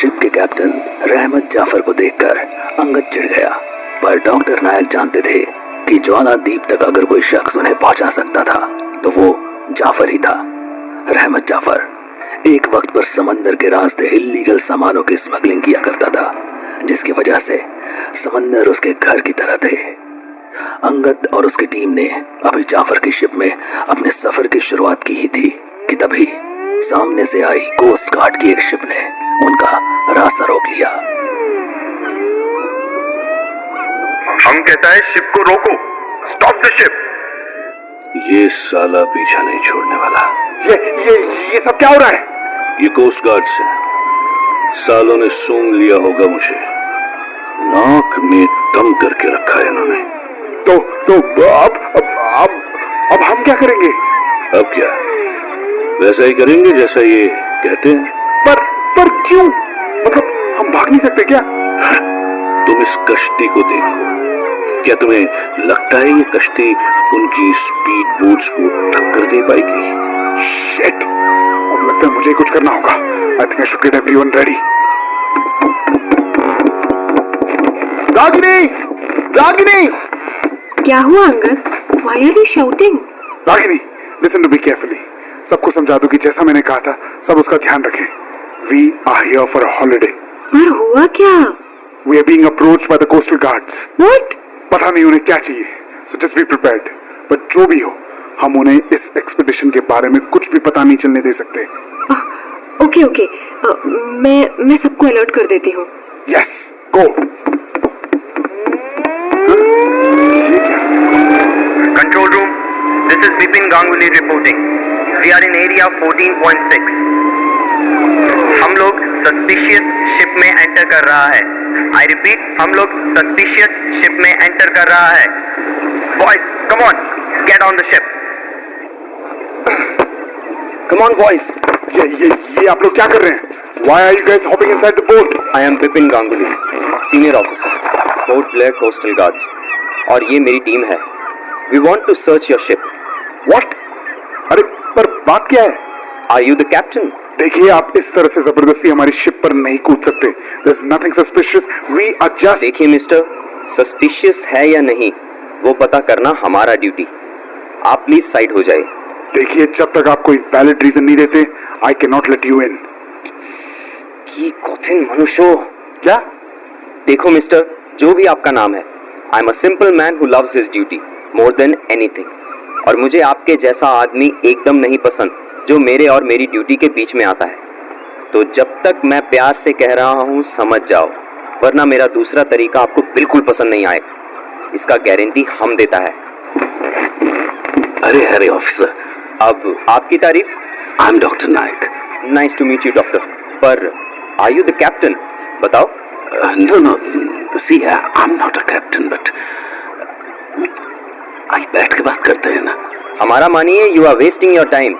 Ship के captain रहमत जाफर को देखकर अंगद चिढ़ गया, पर डॉक्टर नायक जानते थे कि ज्वाला द्वीप तक अगर कोई शख्स उन्हें पहुंचा सकता था तो वो जाफर ही था। रहमत जाफर एक वक्त पर समंदर के रास्ते इल्लीगल सामानों की स्मगलिंग किया करता था, जिसकी वजह से समंदर उसके घर की तरह थे। अंगद और उसकी टीम ने अभी जाफर की शिप में अपने सफर की शुरुआत की ही थी कि तभी सामने से आई कोस्ट गार्ड की एक शिप ने उनका रास्ता रोक लिया। हम कहता है शिप को रोको, स्टॉप द शिप। ये साला पीछा नहीं छोड़ने वाला। ये सब क्या हो रहा है? ये कोस्ट गार्ड से सालों ने सूंघ लिया होगा मुझे, नाक में दम करके रखा है इन्होंने। तो अब हम क्या करेंगे? अब क्या, वैसा ही करेंगे जैसा ये कहते हैं। पर क्यों? मतलब हम भाग नहीं सकते क्या? तुम इस कश्ती को देखो, क्या तुम्हें लगता है ये कश्ती उनकी स्पीड बोट्स को टक्कर दे पाएगी? शिट, अब लगता है मुझे कुछ करना होगा। I think I should get everyone ready. Ragini, Ragini! क्या हुआ Angad? Why are you shouting? Ragini, listen to me carefully. सबको समझा दो कि जैसा मैंने कहा था सब उसका ध्यान रखें। We are here for a holiday. पर हुआ क्या? We are being approached by the coastal guards. What? पता नहीं उन्हें क्या चाहिए, so just be prepared. But जो भी हो, हम उन्हें इस एक्सपेडिशन के बारे में कुछ भी पता नहीं चलने दे सकते। ओके, मैं सबको अलर्ट कर देती हूँ। Yes, go. ये क्या? Control room, this is Bipin Ganguly reporting. We are in area 14.6. हम लोग सस्पिशियस शिप में एंटर कर रहा है। I repeat, हम लोग सस्पिशियस शिप में एंटर कर रहा है। Boys, come on, get on the ship. Come on, boys. ये आप लोग क्या कर रहे हैं? Why are you guys hopping inside the boat? I am Bipin Ganguly, senior officer, Port Blair Coastal Guards, और ये मेरी टीम है। We want to search your ship. What? अरे पर बात क्या है? Are you the captain? देखिए, आप इस तरह से जबरदस्ती हमारी शिप पर नहीं कूद सकते। There's nothing suspicious. We are just. देखिए मिस्टर, सस्पिशियस है या नहीं वो पता करना हमारा ड्यूटी। आप प्लीज साइड हो जाइए। देखिए, जब तक आप कोई वैलिड रीजन नहीं देते, I cannot let you in. की कठिन मनुष्य। क्या? देखो मिस्टर, जो भी आपका नाम है, I am a simple man who loves his duty more than anything, और मुझे आपके जैसा आदमी एकदम नहीं पसंद जो मेरे और मेरी ड्यूटी के बीच में आता है। तो जब तक मैं प्यार से कह रहा हूं समझ जाओ, वरना मेरा दूसरा तरीका आपको बिल्कुल पसंद नहीं आएगा। इसका गारंटी हम देता है। अरे ऑफिसर, अब आपकी तारीफ। I am doctor Naik. Nice to meet you doctor. पर आर यू द कैप्टन? बताओ। No, see, I'm not a captain, but आई बैठ के बात करते हैं ना। हमारा मानिए you are wasting your time,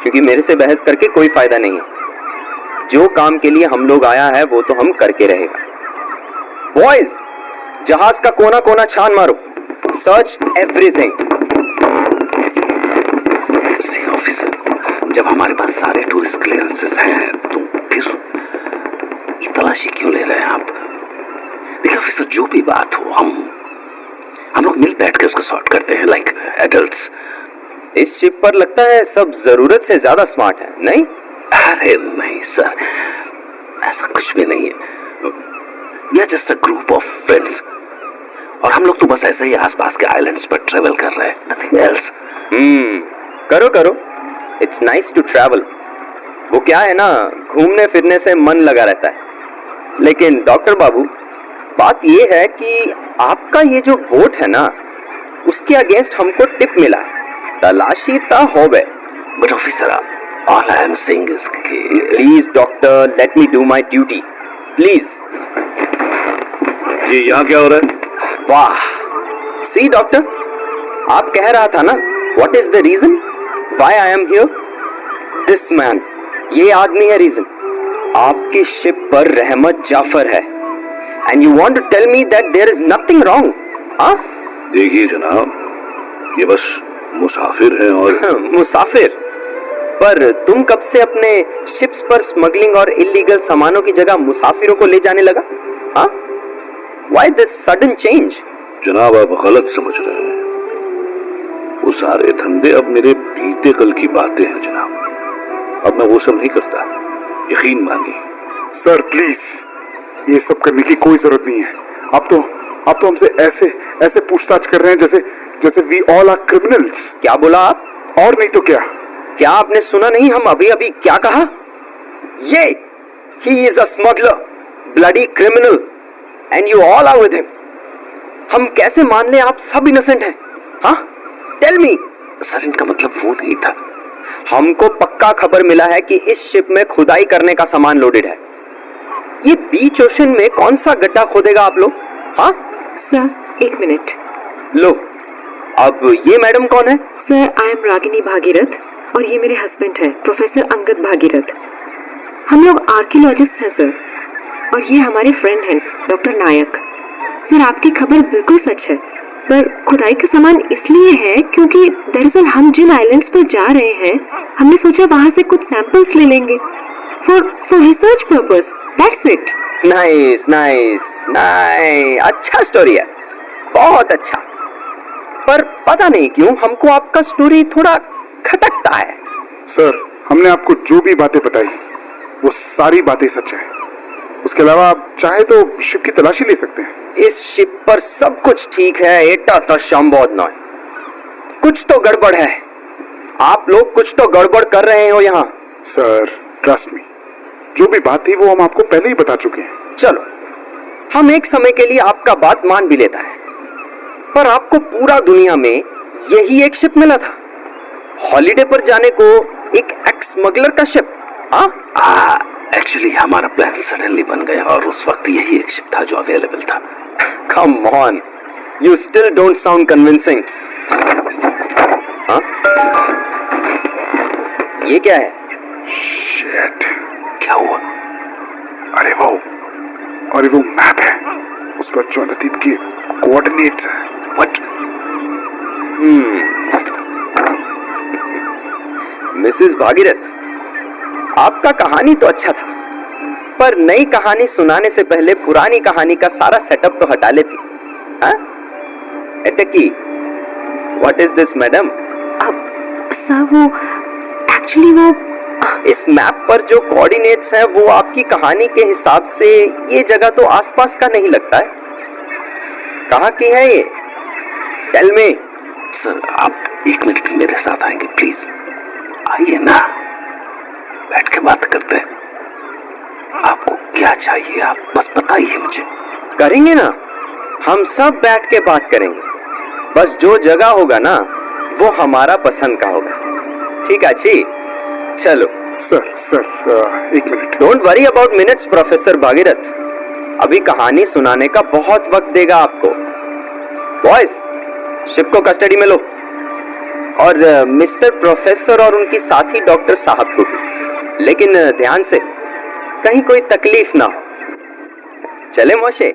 क्योंकि मेरे से बहस करके कोई फायदा नहीं है। जो काम के लिए हम लोग आया है वो तो हम करके रहेगा। बॉयज, जहाज का कोना कोना छान मारो, सर्च एवरीथिंग। सी ऑफिसर, जब हमारे पास सारे टूरिस्ट क्लियरेंसेस हैं तो फिर ये तलाशी क्यों ले रहे हैं आप? देखिए ऑफिसर, जो भी बात हो हम लोग मिल बैठ के उसको सॉर्ट करते हैं, लाइक एडल्ट्स। इस शिप पर लगता है सब जरूरत से ज्यादा स्मार्ट है, नहीं? अरे नहीं सर, ऐसा कुछ भी नहीं है। We are just a group of friends, और हम लोग तो बस ऐसे ही आसपास के आइलैंड्स पर ट्रेवल कर रहे हैं, नथिंग एल्स। करो, इट्स नाइस टू ट्रैवल। वो क्या है ना, घूमने फिरने से मन लगा रहता है। लेकिन डॉक्टर बाबू, बात ये है कि आपका ये जो बोट है ना, उसके अगेंस्ट हमको टिप मिला है, तलाशी ता हो गए। But officer, all I am saying is कि please doctor, let me do my duty please. ये यहाँ क्या हो रहा है? वाह, सी डॉक्टर, आप कह रहा था ना, what is the reason why I am here? This man, ये आदमी है रीजन। आपकी शिप पर रहमत जाफर है, and you want to tell me that there is nothing wrong? हाँ? देखिए जनाब, ये बस मुसाफिर है और मुसाफिर? पर तुम कब से अपने शिप्स पर स्मगलिंग और इलीगल सामानों की जगह मुसाफिरों को ले जाने लगा? हाँ? Why this sudden change? जनाब, आप गलत समझ रहे हैं। वो सारे धंधे अब मेरे बीते कल की बातें हैं जनाब। अब मैं वो सब नहीं करता, यकीन मानिए। सर प्लीज, ये सब करने की कोई जरूरत नहीं है। आप तो हमसे ऐसे पूछताछ कर रहे हैं जैसे वी ऑल आर क्रिमिनल्स। क्या बोला आप? और नहीं तो क्या आपने सुना नहीं हम अभी क्या कहा? ये he is a smuggler, bloody criminal, and you all are with him. हम कैसे मान ले आप सब इनोसेंट हैं? हाँ? Tell me. सर, इनका मतलब वो नहीं था। हमको पक्का खबर मिला है कि इस शिप में खुदाई करने का सामान लोडेड है। ये बीच ओशन में कौन सा गड्ढा खोदेगा आप लोग? हाँ? Sir, 1 minute. लो, अब ये मैडम कौन है? Sir, I am Ragini Bhagirath और ये मेरे हस्बैंड है प्रोफेसर अंगद भागीरथ। हम लोग आर्कियोलॉजिस्ट हैं सर, और ये हमारे फ्रेंड हैं डॉक्टर नायक। सर, आपकी खबर बिल्कुल सच है, पर खुदाई का सामान इसलिए है क्योंकि दरअसल हम जिन आइलैंड्स पर जा रहे हैं, हमने सोचा वहां से कुछ सैंपल्स ले लेंगे for research purpose. That's it. Nice. अच्छा स्टोरी है, बहुत अच्छा। पर पता नहीं क्यों हमको आपका स्टोरी थोड़ा खटकता है। सर, हमने आपको जो भी बातें बताई वो सारी बातें सच है। उसके अलावा आप चाहे तो शिप की तलाशी ले सकते हैं। इस शिप पर सब कुछ ठीक है, एटा तो शंबोद नॉय। कुछ तो गड़बड़ है। आप लोग कुछ तो गड़बड़ कर रहे हो यहाँ। सर ट्रस्ट मी, जो भी बात थी वो हम आपको पहले ही बता चुके हैं। चलो, हम एक समय के लिए आपका बात मान भी लेता है, पर आपको पूरा दुनिया में यही एक शिप मिला था, हॉलिडे पर जाने को एक एक्स स्मगलर का शिप। एक्चुअली हमारा प्लान सडनली बन गया और उस वक्त यही एक शिप था जो अवेलेबल था। Come on, you still don't sound convincing. ये क्या है? शिट, क्या हुआ? अरे वो मैप है, उस पर ज्वालादीप के कोऑर्डिनेट्स हैं। व्हाट? मिसेस भागीरथ, आपका कहानी तो अच्छा था, पर नई कहानी सुनाने से पहले पुरानी कहानी का सारा सेटअप तो हटा लेती। एटकी, what is this madam? Sir, वो एक्चुअली वो इस मैप पर जो कोऑर्डिनेट्स हैं वो आपकी कहानी के हिसाब से ये जगह तो आसपास का नहीं लगता है। कहाँ की है ये? Tell me. सर, आप 1 मिनट मेरे साथ आएंगे प्लीज? आइए ना, बैठ के बात करते हैं। आपको क्या चाहिए, आप बस बताइए मुझे। करेंगे ना, हम सब बैठ के बात करेंगे। बस जो जगह होगा ना वो हमारा पसंद का होगा। ठीक है जी, चलो। Sir 1 minute. Don't worry about minutes professor Bhagirath, अभी कहानी सुनाने का बहुत वक्त देगा आपको। बॉयज, शिप को कस्टडी में लो, और मिस्टर प्रोफेसर और उनकी साथी डॉक्टर साहब को भी, लेकिन ध्यान से, कहीं कोई तकलीफ ना हो। चले मोशे।